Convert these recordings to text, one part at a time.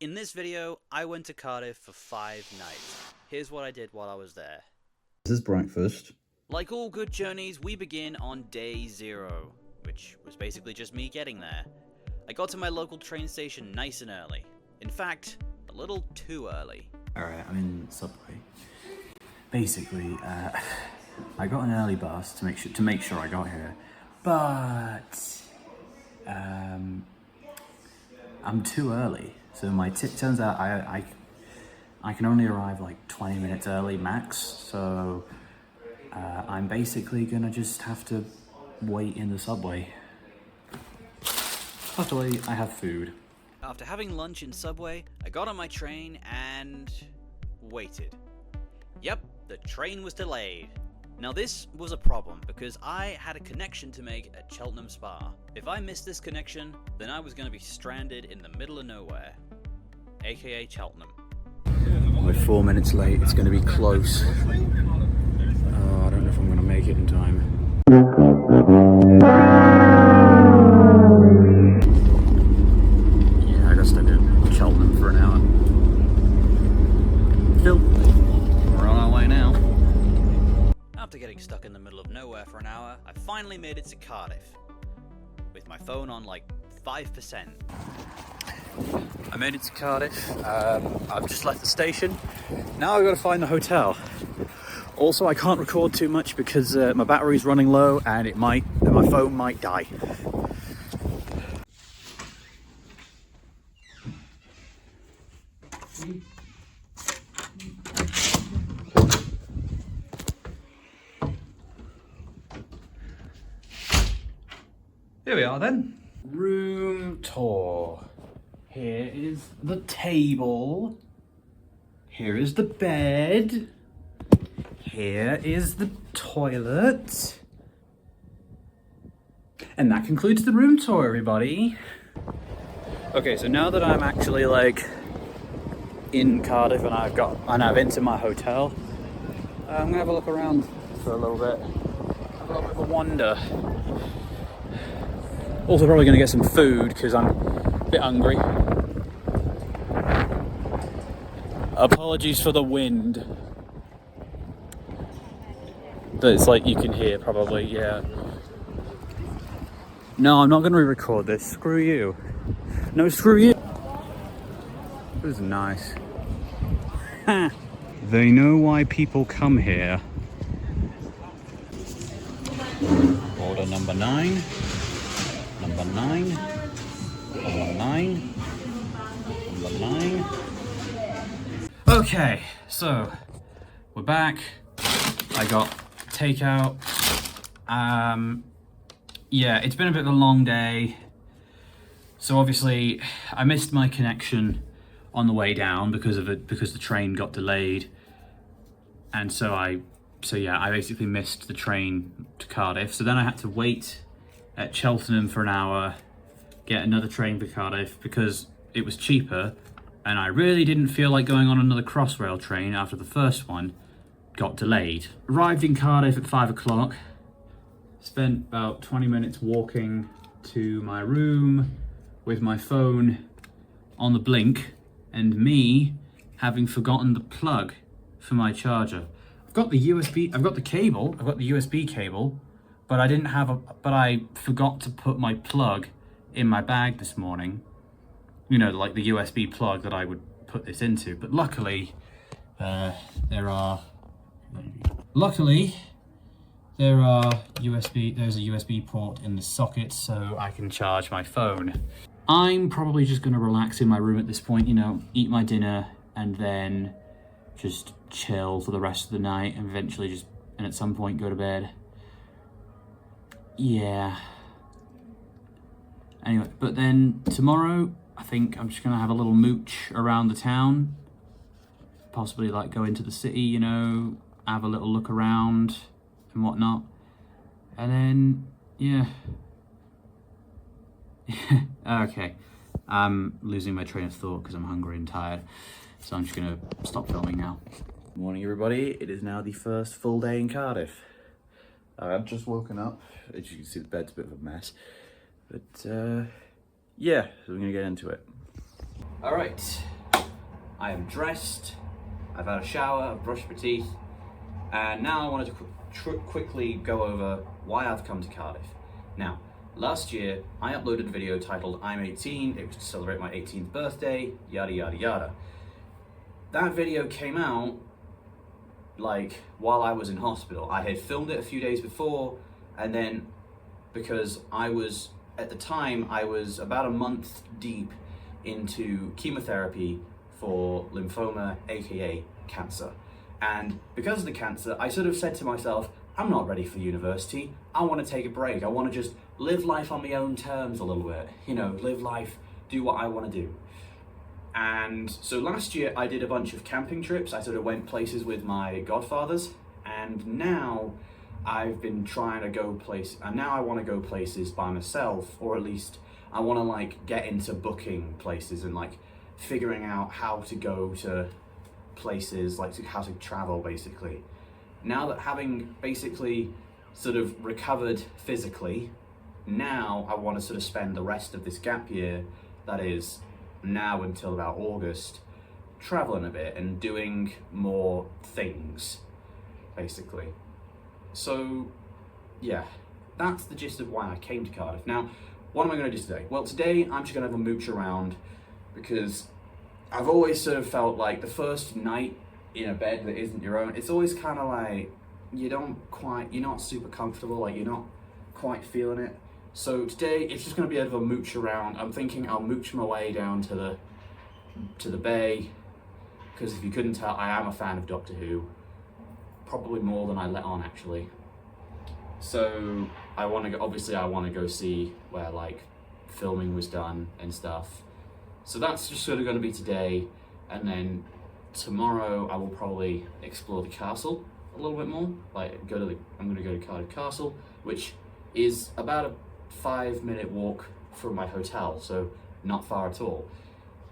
In this video, I went to Cardiff for 5 nights. Here's what I did while I was there. This is breakfast. Like all good journeys, we begin on day 0, which was basically just me getting there. I got to my local train station nice and early. In fact, a little too early. Alright, I'm in Subway. Basically, I got an early bus to make sure I got here, but I'm too early. So turns out I can only arrive like 20 minutes early max. So I'm basically gonna just have to wait in the subway. Luckily, I have food. After having lunch in Subway, I got on my train and waited. Yep, the train was delayed. Now this was a problem because I had a connection to make at Cheltenham Spa. If I missed this connection, then I was going to be stranded in the middle of nowhere, aka Cheltenham. We're 4 minutes late, it's going to be close. Oh, I don't know if I'm going to make it in time. Yeah, I got stuck in Cheltenham for an hour. Still, we're on our way now. After getting stuck in the middle of nowhere for an hour, I finally made it to Cardiff, with my phone on like 5%. I made it to Cardiff. I've just left the station. Now I've got to find the hotel. Also, I can't record too much because my battery's running low and my phone might die. Here we are then. Room tour. Here is the table. Here is the bed. Here is the toilet. And that concludes the room tour, everybody. Okay, so now that I'm actually like in Cardiff and I've entered my hotel, I'm gonna have a look around for a little bit. Have a little bit of a wander. Also probably gonna get some food because I'm a bit hungry. Apologies for the wind. That it's like you can hear probably, yeah. No, I'm not gonna re-record this. Screw you. No, screw you. This is nice. They know why people come here. Order number 9. Number 9. Number 9. Number 9. Okay, so we're back. I got takeout. Yeah, it's been a bit of a long day. So obviously I missed my connection on the way down because the train got delayed. And so I basically missed the train to Cardiff. So then I had to wait at Cheltenham for an hour, get another train for Cardiff because it was cheaper. And I really didn't feel like going on another Crossrail train after the first one got delayed. Arrived in Cardiff at 5 o'clock. Spent about 20 minutes walking to my room with my phone on the blink and me having forgotten the plug for my charger. I've got the USB cable, but I forgot to put my plug in my bag this morning. You know, like the USB plug that I would put this into. But luckily, there's a USB port in the socket so I can charge my phone. I'm probably just gonna relax in my room at this point, you know, eat my dinner and then just chill for the rest of the night and eventually and at some point go to bed. Yeah. Anyway, but then tomorrow, I think I'm just gonna have a little mooch around the town. Possibly like go into the city, you know, have a little look around and whatnot. And then, yeah. Okay. I'm losing my train of thought because I'm hungry and tired. So I'm just gonna stop filming now. Morning everybody, it is now the first full day in Cardiff. I've just woken up. As you can see, the bed's a bit of a mess. But yeah, so we're gonna get into it. Alright, I am dressed, I've had a shower, I've brushed my teeth, and now I wanted to quickly go over why I've come to Cardiff. Now, last year I uploaded a video titled I'm 18, it was to celebrate my 18th birthday, yada yada yada. That video came out like while I was in hospital. I had filmed it a few days before, and then because at the time I was about a month deep into chemotherapy for lymphoma, aka cancer. And because of the cancer, I sort of said to myself, I'm not ready for university. I want to take a break. I want to just live life on my own terms a little bit. You know, live life, do what I want to do. And so last year I did a bunch of camping trips. I sort of went places with my godfathers, and now I've been trying to go places, and now I want to go places by myself, or at least I want to like get into booking places and like figuring out how to go to places, like how to travel basically. Now that having basically sort of recovered physically, now I want to sort of spend the rest of this gap year, that is now until about August, traveling a bit and doing more things basically. So yeah, that's the gist of why I came to Cardiff. Now, what am I going to do today? Well, today I'm just going to have a mooch around, because I've always sort of felt like the first night in a bed that isn't your own, it's always kind of like you're not super comfortable, like you're not quite feeling it. So today it's just going to be a bit of a mooch around. I'm thinking I'll mooch my way down to the bay, because if you couldn't tell, I am a fan of Doctor Who, probably more than I let on actually. So I want to go see where like filming was done and stuff. So that's just sort of going to be today, and then tomorrow I will probably explore the castle a little bit more. Like I'm going to go to Cardiff Castle, which is about a 5-minute walk from my hotel, so not far at all.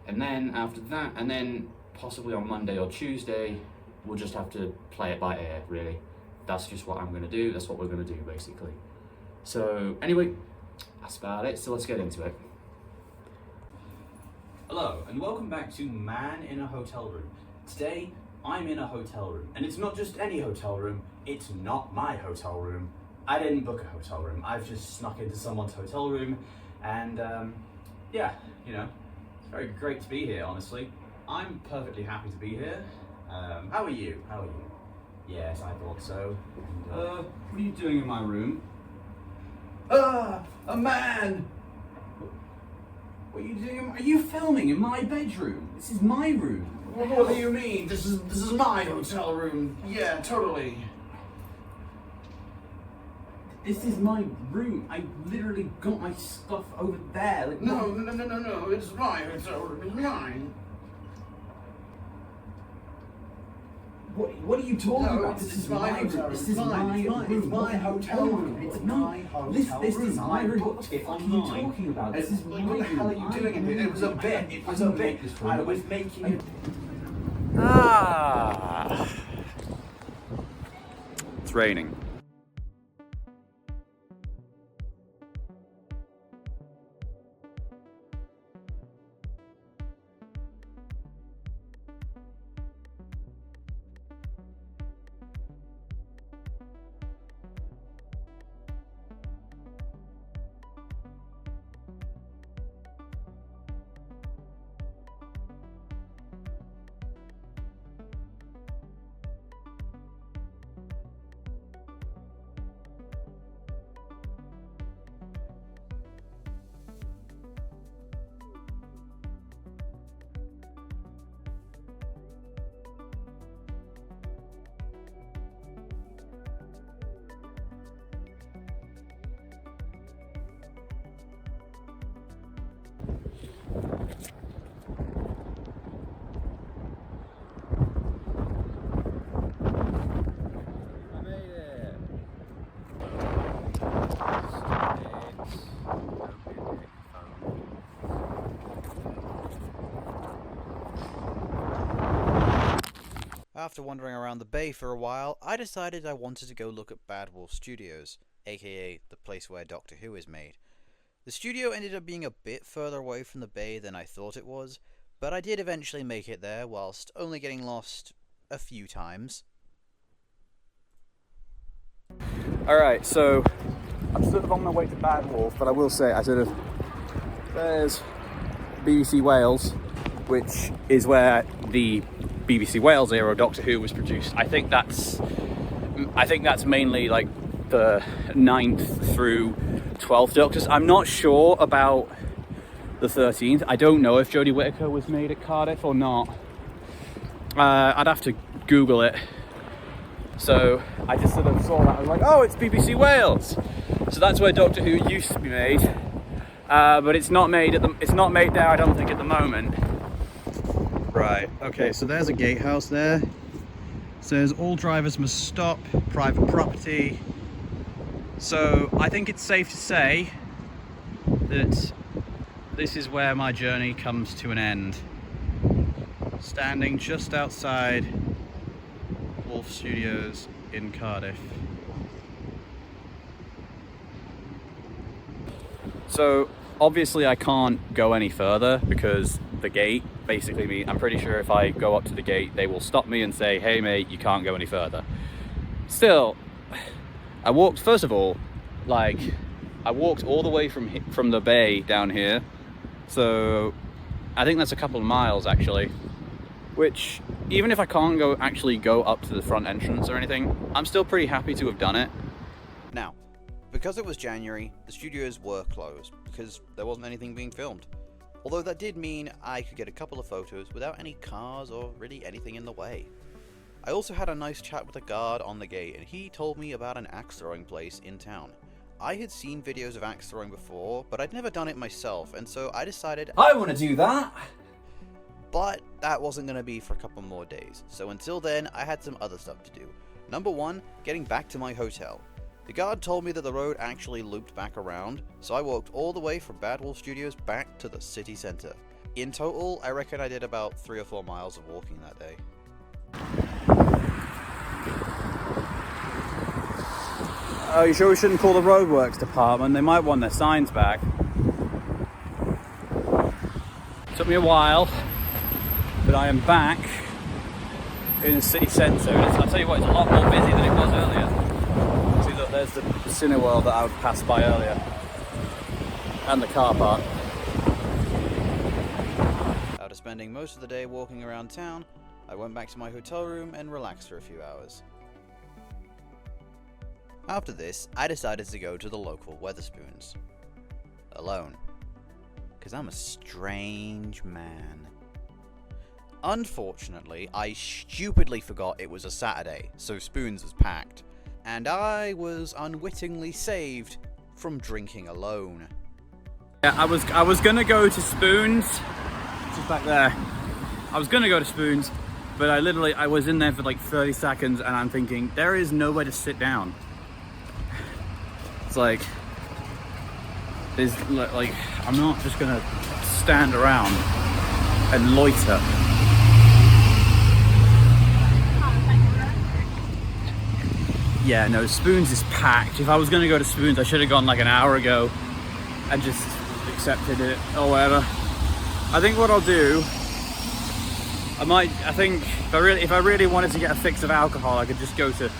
And then after that, and then possibly on Monday or Tuesday, we'll just have to play it by ear, really. That's just what I'm going to do. That's what we're going to do, basically. So anyway, that's about it. So let's get into it. Hello, and welcome back to Man in a Hotel Room. Today, I'm in a hotel room. And it's not just any hotel room. It's not my hotel room. I didn't book a hotel room. I've just snuck into someone's hotel room. And yeah, you know, it's very great to be here, honestly. I'm perfectly happy to be here. How are you? How are you? Yes, I thought so. What are you doing in my room? A man! What are you doing? Are you filming in my bedroom? This is my room. What do you mean? This is my hotel room. Yeah, totally. This is my room. I literally got my stuff over there. Like, No. It's my hotel room. It's mine. What are you talking No, about? it's- This it's is my my hotel room. room. This It's is mine. my It's mine. room. It's my hotel room. It's It's not. my hotel This room. is my I room. booked What the it fuck are you online. talking about? This is my What the hell are you room. doing in here? It was a bit. It was a bit. I was making it. It's raining. After wandering around the bay for a while, I decided I wanted to go look at Bad Wolf Studios, aka the place where Doctor Who is made. The studio ended up being a bit further away from the bay than I thought it was, but I did eventually make it there whilst only getting lost a few times. Alright, so I'm sort of on my way to Bad Wolf, but I will say there's BBC Wales, which is where the BBC Wales era of Doctor Who was produced. I think that's mainly like the 9th through 12th Doctors. I'm not sure about the 13th. I don't know if Jodie Whittaker was made at Cardiff or not. I'd have to Google it. So I just sort of saw that. I was like, oh, it's BBC Wales. So that's where Doctor Who used to be made, but it's not made there, I don't think, at the moment. Right, okay, so there's a gatehouse there. Says all drivers must stop, private property. So I think it's safe to say that this is where my journey comes to an end. Standing just outside Wolf Studios in Cardiff. So obviously I can't go any further because the gate basically means, I'm pretty sure if I go up to the gate they will stop me and say, hey mate, you can't go any further. Still, I walked, first of all, like I walked all the way from the bay down here, so I think that's a couple of miles actually, which even if I can't actually go up to the front entrance or anything, I'm still pretty happy to have done it. Now, because it was January, the studios were closed because there wasn't anything being filmed. Although that did mean I could get a couple of photos without any cars or really anything in the way. I also had a nice chat with a guard on the gate, and he told me about an axe throwing place in town. I had seen videos of axe throwing before, but I'd never done it myself, and so I decided I want to do that! But that wasn't going to be for a couple more days, so until then I had some other stuff to do. Number one, getting back to my hotel. The guard told me that the road actually looped back around, so I walked all the way from Bad Wolf Studios back to the city centre. In total, I reckon I did about 3 or 4 miles of walking that day. Oh, you sure we shouldn't call the roadworks department? They might want their signs back. Took me a while, but I am back in the city centre, and I'll tell you what, it's a lot more busy than it was earlier. See, look, there's the Cineworld that I passed by earlier, and the car park. After spending most of the day walking around town, I went back to my hotel room and relaxed for a few hours. After this, I decided to go to the local Wetherspoons. Alone. Because I'm a strange man. Unfortunately, I stupidly forgot it was a Saturday, so Spoons was packed. And I was unwittingly saved from drinking alone. Yeah, I was gonna go to Spoons, just back there. I was gonna go to Spoons, but I was in there for like 30 seconds and I'm thinking, there is nowhere to sit down. It's like, I'm not just gonna stand around and loiter. Yeah, no, Spoons is packed. If I was gonna go to Spoons, I should have gone like an hour ago and just accepted it or whatever. I think what I'll do, I think if I really wanted to get a fix of alcohol, I could just go to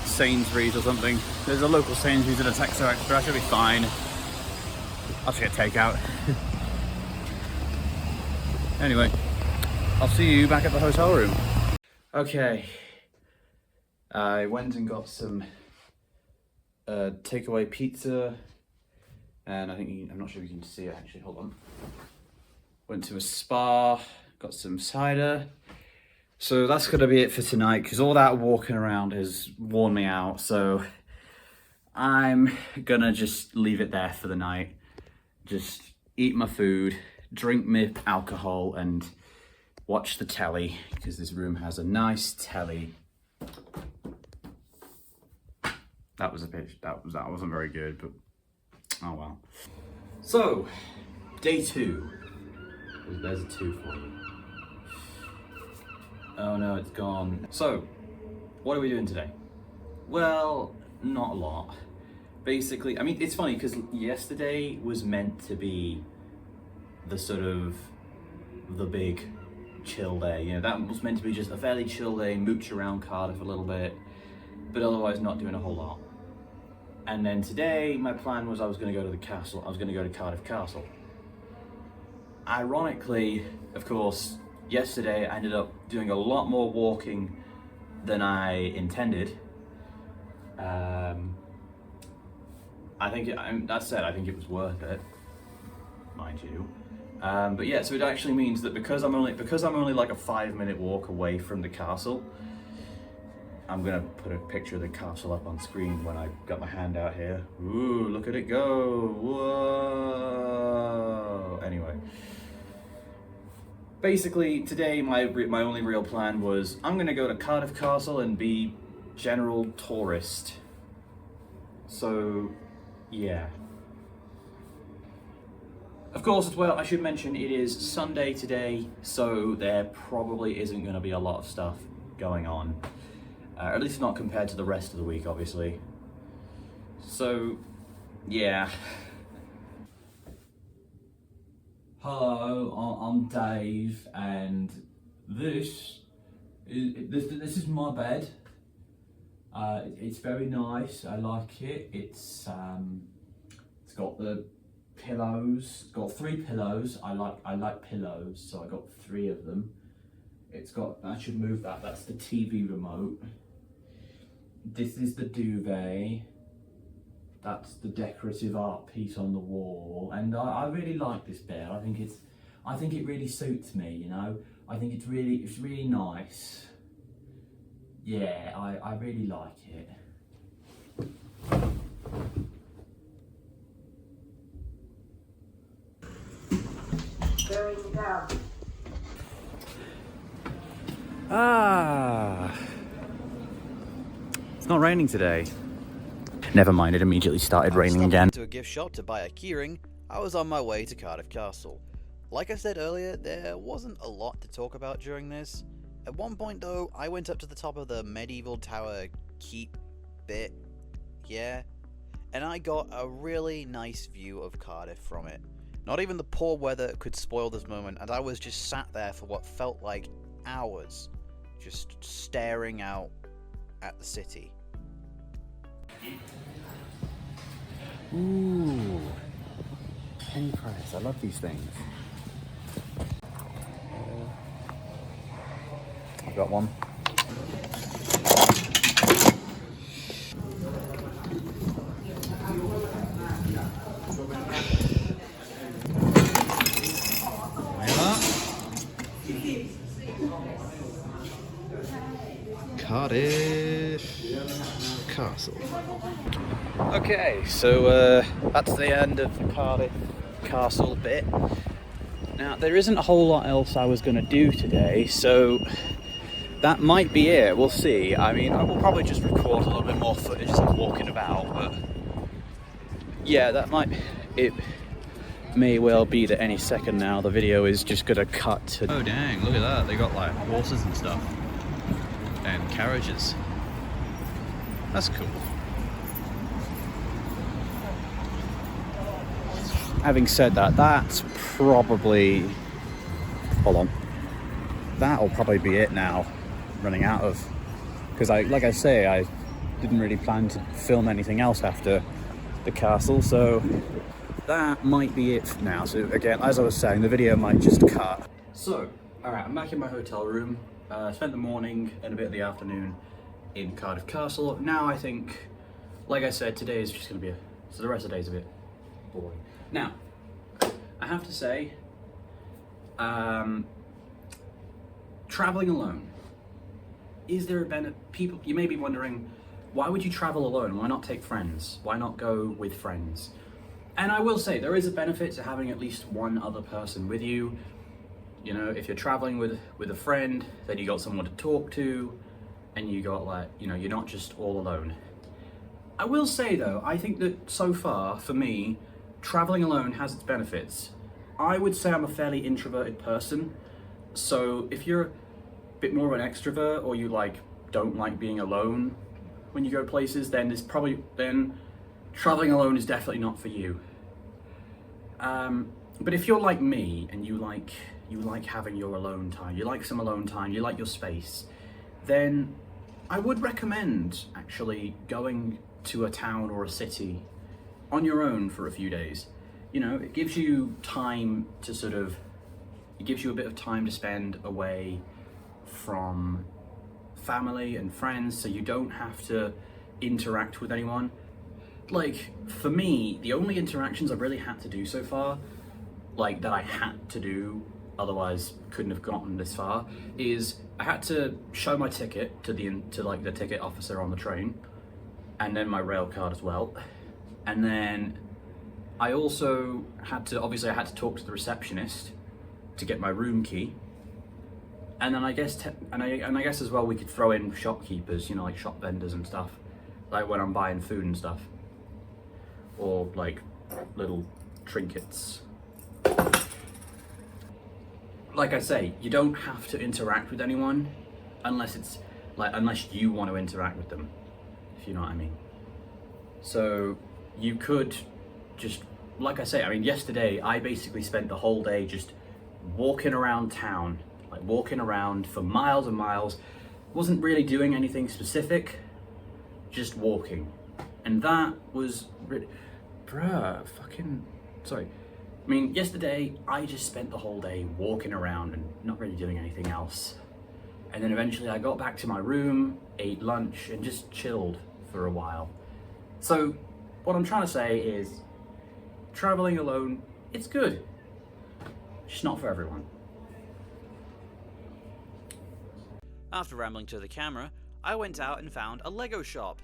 Sainsbury's or something. There's a local Sainsbury's in a Texo Extra, I should be fine. I'll just get takeout. Anyway, I'll see you back at the hotel room. Okay, I went and got some takeaway pizza, and I'm not sure if you can see it actually, hold on. Went to a spa, got some cider. So that's gonna be it for tonight, because all that walking around has worn me out, so I'm gonna just leave it there for the night. Just eat my food, drink my alcohol, and watch the telly, because this room has a nice telly. That wasn't very good, but oh well. So, day 2. There's a 2 for you. Oh no, it's gone. So, what are we doing today? Well, not a lot. Basically, I mean, it's funny because yesterday was meant to be the sort of the big chill day. You know, that was meant to be just a fairly chill day, mooch around Cardiff a little bit, but otherwise not doing a whole lot. And then today, my plan was I was going to go to the castle. I was going to go to Cardiff Castle. Ironically, of course, yesterday I ended up doing a lot more walking than I intended. I think that said, I think it was worth it, mind you. But yeah, so it actually means that because I'm only like a 5-minute walk away from the castle, I'm gonna put a picture of the castle up on screen when I got my hand out here. Ooh, look at it go! Whoa! Anyway, basically today my only real plan was I'm gonna go to Cardiff Castle and be general tourist. So, yeah. Of course, as well, I should mention it is Sunday today, so there probably isn't going to be a lot of stuff going on. At least not compared to the rest of the week, obviously. So, yeah. Hello, I'm Dave, and this is my bed. It's very nice. I like it. It's got the pillows. It's got 3 pillows. I like pillows, so I got 3 of them. It's got. I should move that. That's the TV remote. This is the duvet. That's the decorative art piece on the wall, and I really like this bed. I think it really suits me. You know, I think it's really nice. Yeah, I really like it. Going down. It's not raining today. Never mind, it immediately started raining again. To a gift shop to buy a keyring, I was on my way to Cardiff Castle. Like I said earlier, there wasn't a lot to talk about during this. At one point though, I went up to the top of the medieval tower keep bit, yeah, and I got a really nice view of Cardiff from it. Not even the poor weather could spoil this moment, and I was just sat there for what felt like hours, just staring out at the city. Ooh, penny press. I love these things. I've got one. Cardiff Castle. Okay, so that's the end of the Cardiff Castle bit. Now, there isn't a whole lot else I was going to do today, so that might be it. We'll see. I mean, I will probably just record a little bit more footage as I'm walking about, but yeah, it may well be that any second now the video is just going to cut to... Oh dang, look at that. They got like horses and stuff. And carriages. That's cool. Having said that, that's probably... Hold on. That'll probably be it now. Running out of... Because like I say, I didn't really plan to film anything else after the castle, so that might be it for now. So again, as I was saying, the video might just cut. So, alright, I'm back in my hotel room. Spent the morning and a bit of the afternoon in Cardiff Castle. Now I think, like I said, today is just going to be so the rest of the day is a bit boring. Now, I have to say, traveling alone, is there a benefit? People, you may be wondering, why would you travel alone? Why not take friends? Why not go with friends? And I will say, there is a benefit to having at least one other person with you. You know, if you're traveling with a friend, then you got someone to talk to, and you got like, you know, you're not just all alone. I will say though, I think that so far, for me, traveling alone has its benefits. I would say I'm a fairly introverted person, so if you're a bit more of an extrovert, or you like don't like being alone when you go places, then traveling alone is definitely not for you. But if you're like me and you like, you like having your alone time, you like some alone time, you like your space, then I would recommend actually going to a town or a city on your own for a few days. You know, it gives you time to it gives you a bit of time to spend away from family and friends, so you don't have to interact with anyone. Like, for me, the only interactions I've really had to do so far, like that I had to do, otherwise couldn't have gotten this far, is I had to show my ticket to the ticket officer on the train, and then my rail card as well. And then I also had to, obviously I had to talk to the receptionist to get my room key. And then I guess, I guess as well we could throw in shopkeepers, you know, like shop vendors and stuff, like when I'm buying food and stuff, or like little trinkets. Like I say, you don't have to interact with anyone unless you want to interact with them, if you know what I mean. So you could just, like I say, I mean, yesterday I basically spent the whole day just walking around town, like walking around for miles and miles. Wasn't really doing anything specific, just walking. And that was sorry. I mean, yesterday I just spent the whole day walking around and not really doing anything else. And then eventually I got back to my room, ate lunch, and just chilled for a while. So what I'm trying to say is, traveling alone, it's good. Just not for everyone. After rambling to the camera, I went out and found a Lego shop.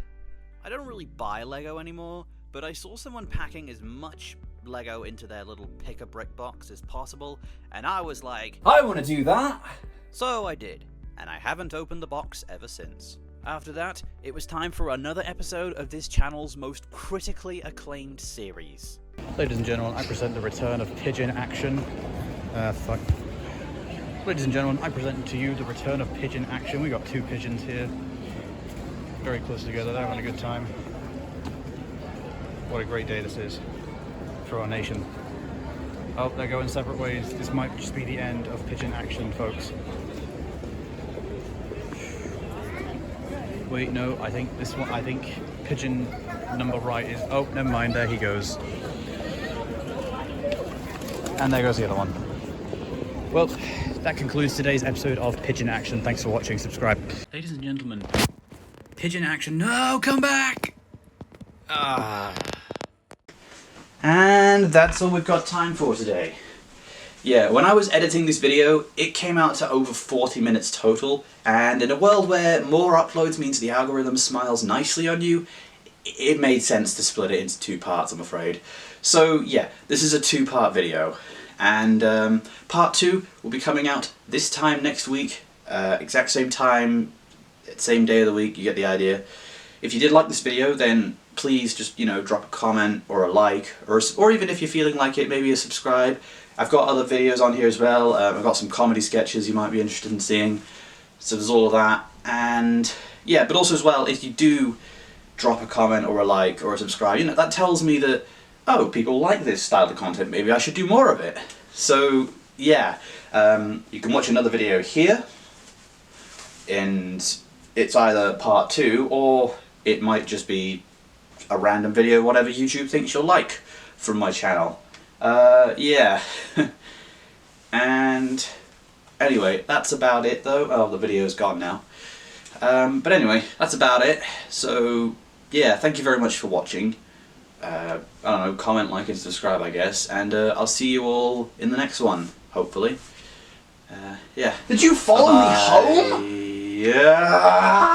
I don't really buy Lego anymore, but I saw someone packing as much Lego into their little pick-a-brick box as possible, and I was like, I want to do that! So I did, and I haven't opened the box ever since. After that, it was time for another episode of this channel's most critically acclaimed series. Ladies and gentlemen, I present the return of pigeon action. Ladies and gentlemen, I present to you the return of pigeon action. We got two pigeons here, very close together. They're having a good time. What a great day this is for our nation. Oh, they're going separate ways. This might just be the end of pigeon action, folks. Wait, no, I think this one, I think pigeon number right is, oh, never mind, there he goes. And there goes the other one. Well, that concludes today's episode of Pigeon Action. Thanks for watching, subscribe. Ladies and gentlemen, pigeon action, no, come back! And that's all we've got time for today. Yeah, when I was editing this video, it came out to over 40 minutes total, and in a world where more uploads means the algorithm smiles nicely on you, it made sense to split it into two parts, I'm afraid. So yeah, this is a two-part video, and part 2 will be coming out this time next week, exact same time, same day of the week, you get the idea. If you did like this video, then please just, you know, drop a comment or a like, or even if you're feeling like it, maybe a subscribe. I've got other videos on here as well. I've got some comedy sketches you might be interested in seeing, so there's all of that. And yeah, but also as well, if you do drop a comment or a like or a subscribe, you know, that tells me that, oh, people like this style of content, maybe I should do more of it. So yeah, you can watch another video here, and it's either part 2 or it might just be a random video, whatever YouTube thinks you'll like from my channel. Yeah. And anyway, that's about it though. Oh, the video's gone now. But anyway, that's about it. So yeah, thank you very much for watching. I don't know, comment, like and subscribe, I guess, and I'll see you all in the next one, hopefully. Yeah. Did you follow me home? Yeah.